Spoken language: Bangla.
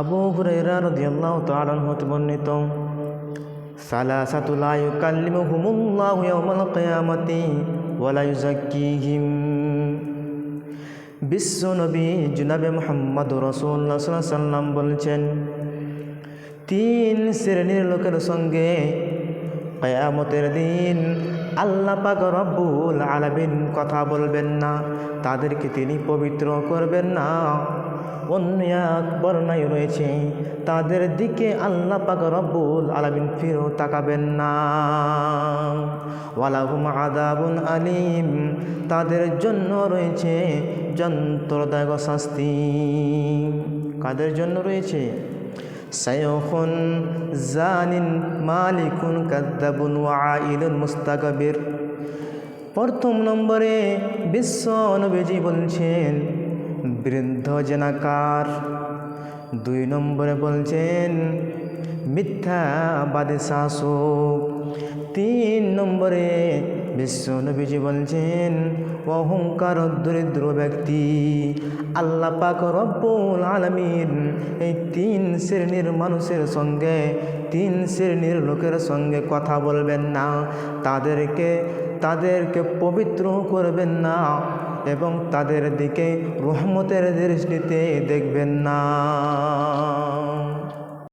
আবু হুরায়রা রাদিয়াল্লাহু তাআলা আনহু হতে বর্ণিত, সালাসাতু লা ইউকাল্লিমুহুমুল্লাহু ইয়াওমাল কিয়ামাতি ওয়া লা ইউযাক্কিহিম। বিশ্বনবী জনাবে মুহাম্মদুর রাসূলুল্লাহ সাল্লাল্লাহু আলাইহি সাল্লাম বলছেন, তিন শ্রেণীর লোকের সঙ্গে কিয়ামতের দিন আল্লাহ পাক রব্বুল আলামিন কথা বলবেন না, তাদেরকে তিনি পবিত্র করবেন না। অন্য এক বর্ণনায় রয়েছে, তাদের দিকে আল্লাহ পাক রব্বুল আলামিন ফিরেও তাকাবেন না। ওয়ালাহুম আযাবুন আলীম, তাদের জন্য রয়েছে যন্ত্রদায়ক শাস্তি। কাদের জন্য রয়েছে? শায়খুন জানিন মালিকুন কাযযাবুন ওয়া আইলুন মুস্তাকবির। প্রথম নম্বরে বিশ্ব নবীজি বলছেন বৃদ্ধ জেনাকার। 2 নম্বরে বলছেন মিথ্যাবাদী শাসক। 3 নম্বরে বিশ্ব নবীজি বলছেন অহংকার দরিদ্র ব্যক্তি। আল্লাহ পাক রব্বুল আলামিন এই 3 শ্রেণীর মানুষের সঙ্গে, 3 শ্রেণীর লোকের সঙ্গে কথা বলবেন না, তাদেরকে পবিত্র করবেন না এবং তাদের দিকে রহমতের দৃষ্টিতে দেখবেন না।